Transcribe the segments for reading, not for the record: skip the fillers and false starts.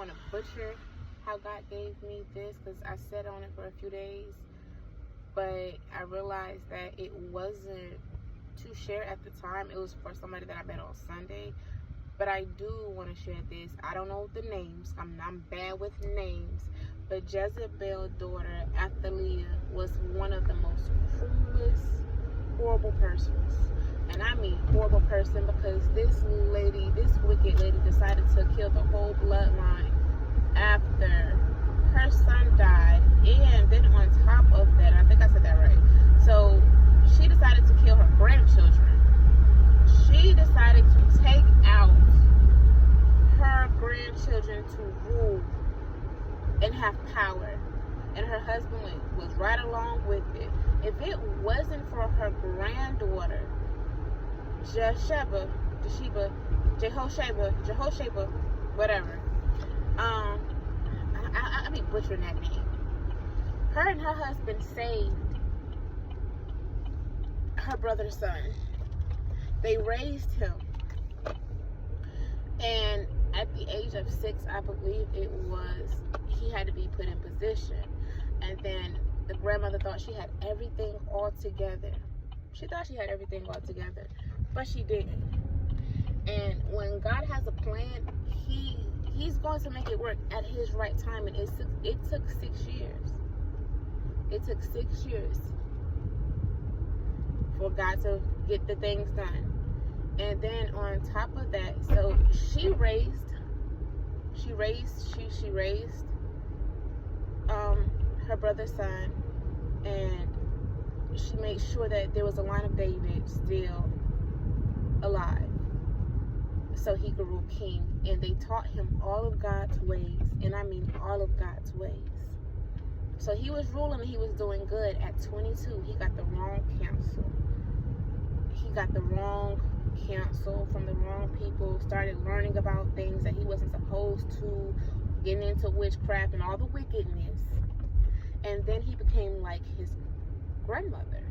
want to butcher how God gave me this because I sat on it for a few days, but I realized that it wasn't to share at the time. It was for somebody that I met on Sunday. But I do want to share this. I don't know the names. I'm bad with names. But Jezebel's daughter, Athaliah, was one of the most cruelest, horrible persons. And I mean horrible person because this lady, this wicked lady, decided to kill the whole bloodline after her son died. And then on top of that, I think I said that right. So she decided to kill her grandchildren. She decided to take out her grandchildren to rule and have power. And her husband was right along with it. If it wasn't for her granddaughter, Jehosheba, whatever. I be butchering that name. Her and her husband saved her brother's son. They raised him. And at the age of 6, I believe it was, he had to be put in position. And then the grandmother thought she had everything all together. She thought she had everything all together, but she didn't. And when God has a plan, He's going to make it work at His right time. And it took 6 years. It took 6 years for God to get the things done. And then on top of that, so she raised her brother's son, and she made sure that there was a line of David still alive, so he could rule king. And they taught him all of God's ways, and I mean all of God's ways. So he was ruling and he was doing good. At 22, he got the wrong counsel. He got the wrong counsel from the wrong people, started learning about things that he wasn't supposed to, getting into witchcraft and all the wickedness. And then he became like his grandmother.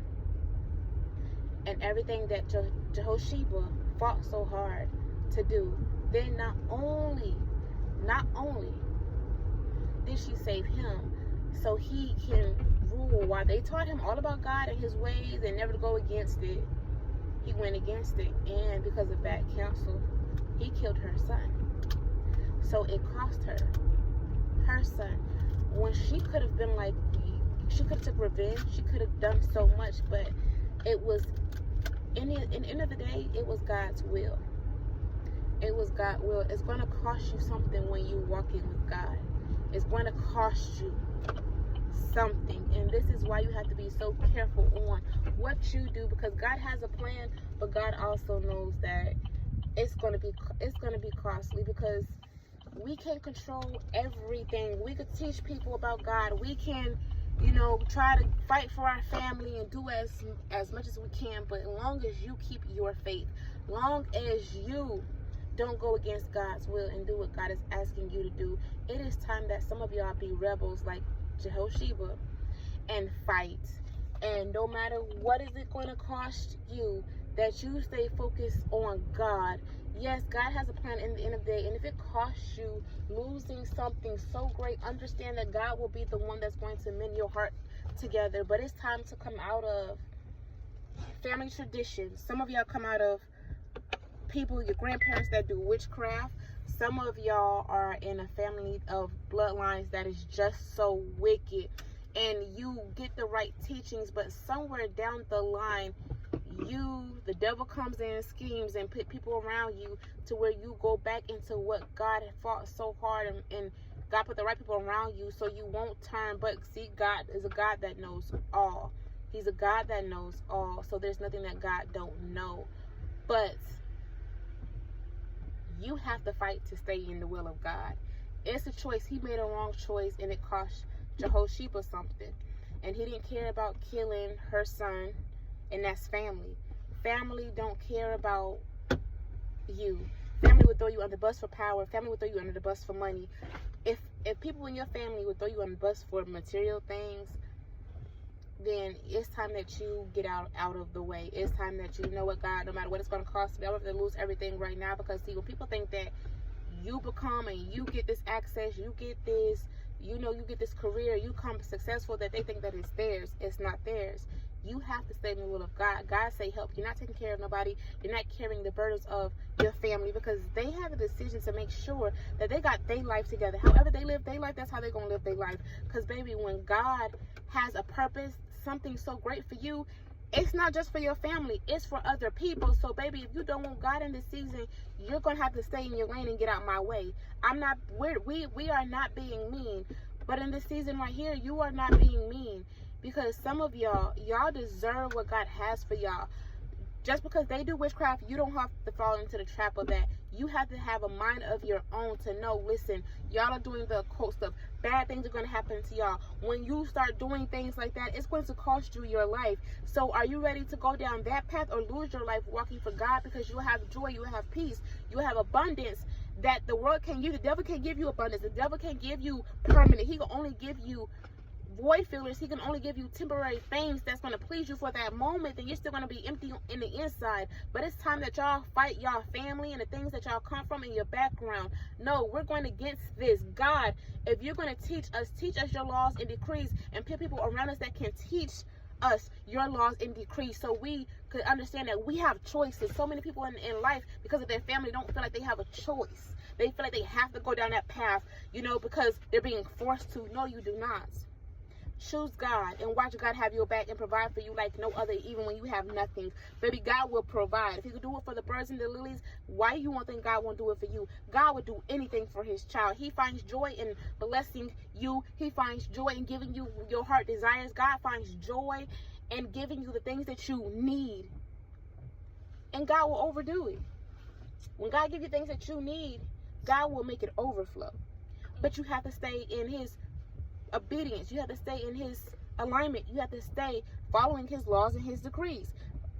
And everything that Jehosheba fought so hard to do, then not only did she save him so he can rule, while they taught him all about God and His ways and never to go against it, he went against it. And because of bad counsel, he killed her son. So it cost her son, when she could have been like, she could have took revenge, she could have done so much. But it was, in the end of the day, it was God's will. It was God's will. It's going to cost you something when you walk in with God. It's going to cost you something. And this is why you have to be so careful on what you do, because God has a plan, but God also knows that it's going to be costly, because we can't control everything. We could teach people about God. We can, try to fight for our family and do as much as we can, but as long as you keep your faith, long as you don't go against God's will and do what God is asking you to do, it is time that some of y'all be rebels like Jehosheba and fight. And no matter what is it going to cost you, that you stay focused on God. Yes, God has a plan in the end of the day, and if it costs you losing something so great, understand that God will be the one that's going to mend your heart together. But it's time to come out of family traditions. Some of y'all come out of people, your grandparents that do witchcraft. Some of y'all are in a family of bloodlines that is just so wicked, and you get the right teachings, but somewhere down the line, the devil comes in, schemes, and put people around you to where you go back into what God had fought so hard, and God put the right people around you so you won't turn. But see, God is a God that knows all. He's a God that knows all, so there's nothing that God don't know. But you have to fight to stay in the will of God. It's a choice. He made a wrong choice, and it cost Jehosheba something. And he didn't care about killing her son, and that's family. Family don't care about you. Family would throw you under the bus for power. Family would throw you under the bus for money. If people in your family would throw you under the bus for material things, then it's time that you get out of the way. It's time that you know what, God, no matter what it's going to cost me, I'm going to lose everything right now. Because see, when people think that you become and you get this access, you get this, you get this career, you become successful, that they think that it's theirs. It's not theirs. You have to stay in the will of God. God say help. You're not taking care of nobody. You're not carrying the burdens of your family, because they have a decision to make sure that they got their life together. However they live their life, that's how they're going to live their life. Because, baby, when God has a purpose, something so great for you, it's not just for your family, it's for other people. So, baby, if you don't want God in this season, you're going to have to stay in your lane and get out my way. We are not being mean. But in this season right here, you are not being mean. Because some of y'all deserve what God has for y'all. Just because they do witchcraft, you don't have to fall into the trap of that. You have to have a mind of your own to know, listen, y'all are doing the occult stuff. Bad things are going to happen to y'all. When you start doing things like that, it's going to cost you your life. So are you ready to go down that path or lose your life walking for God? Because you have joy, you have peace, you have abundance that the world can't give. The devil can't give you abundance. The devil can't give you permanent. He can only give you void fillers. He can only give you temporary things that's going to please you for that moment. Then you're still going to be empty in the inside. But it's time that y'all fight y'all family and the things that y'all come from in your background. No, we're going against this. God, if you're going to teach us your laws and decrees, and put people around us that can teach us your laws and decrees, so we could understand that we have choices. So many people in life, because of their family, don't feel like they have a choice. They feel like they have to go down that path, because they're being forced to. No, you do not. Choose God and watch God have your back and provide for you like no other, even when you have nothing. Baby, God will provide. If He could do it for the birds and the lilies, why you won't think God won't do it for you? God would do anything for His child. He finds joy in blessing you. He finds joy in giving you your heart desires. God finds joy in giving you the things that you need. And God will overdo it. When God gives you things that you need, God will make it overflow. But you have to stay in His obedience. You have to stay in His alignment. You have to stay following His laws and His decrees.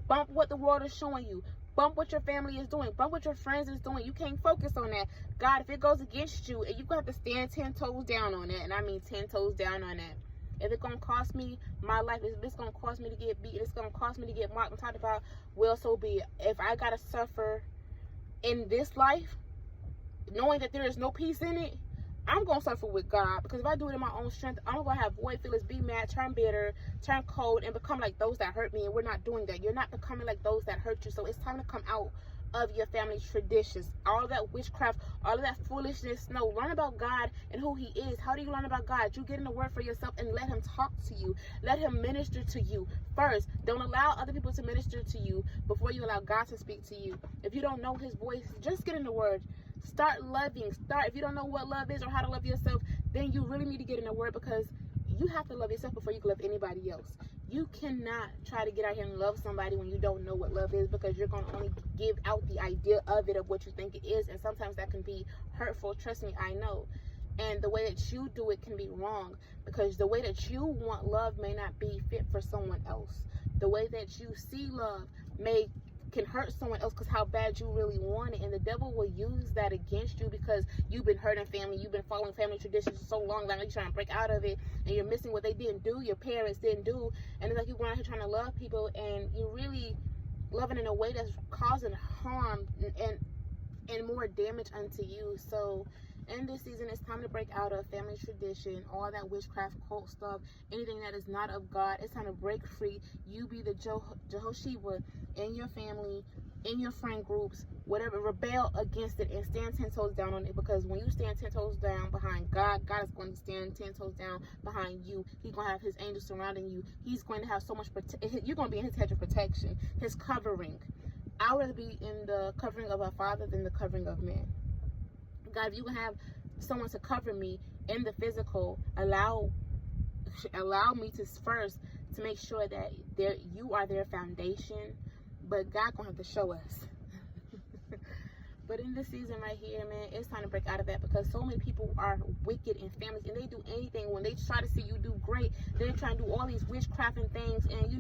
Bump what the world is showing you. Bump what your family is doing. Bump what your friends is doing. You can't focus on that. God, if it goes against you, and you're going to have to stand 10 toes down on that, and I mean 10 toes down on that. If it's going to cost me my life, if it's going to cost me to get beat, it's going to cost me to get mocked and talked about, well, so be it. If I got to suffer in this life, knowing that there is no peace in it, I'm going to suffer with God. Because if I do it in my own strength, I'm going to have void feelings, be mad, turn bitter, turn cold, and become like those that hurt me. And we're not doing that. You're not becoming like those that hurt you. So it's time to come out of your family's traditions. All of that witchcraft, all of that foolishness. No, learn about God and who He is. How do you learn about God? You get in the Word for yourself and let Him talk to you. Let Him minister to you first. Don't allow other people to minister to you before you allow God to speak to you. If you don't know His voice, just get in the Word. Start loving. If you don't know what love is or how to love yourself, then you really need to get in the Word, because you have to love yourself before you can love anybody else. You cannot try to get out here and love somebody when you don't know what love is, because you're going to only give out the idea of it, of what you think it is, and sometimes that can be hurtful. Trust me, I know. And the way that you do it can be wrong, because the way that you want love may not be fit for someone else. The way that you see love can hurt someone else, because how bad you really want it. And the devil will use that against you, because you've been hurting family, you've been following family traditions for so long, like you're trying to break out of it, and you're missing what they didn't do, your parents didn't do. And it's like you're going out here trying to love people, and you're really loving in a way that's causing harm and more damage unto you. So in this season, it's time to break out of family tradition, all that witchcraft, cult stuff, anything that is not of God. It's time to break free. You be the Jehoshua in your family, in your friend groups, whatever. Rebel against it and stand 10 toes down on it, because when you stand 10 toes down behind God, God is going to stand 10 toes down behind you. He's going to have His angels surrounding you. He's going to have so much you're going to be in His hedge of protection, His covering. I would rather be in the covering of a Father than the covering of man. God, if you can have someone to cover me in the physical, allow me to first to make sure that you are their foundation. But God gonna have to show us. But in this season right here, man, it's time to break out of that, because so many people are wicked in families, and they do anything when they try to see you do great. They're trying to do all these witchcrafting things, and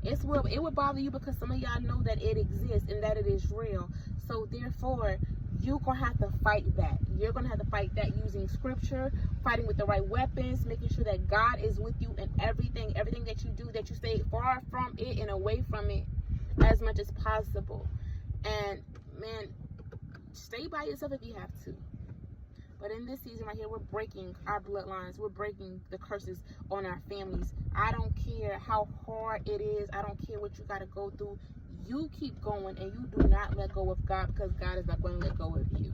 it would bother you, because some of y'all know that it exists and that it is real. So therefore, you're gonna have to fight that. You're gonna have to fight that using scripture, fighting with the right weapons, making sure that God is with you in everything that you do, that you stay far from it and away from it as much as possible. And man, stay by yourself if you have to. But in this season right here, we're breaking our bloodlines. We're breaking the curses on our families. I don't care how hard it is. I don't care what you got to go through. You keep going and you do not let go of God, because God is not going to let go of you.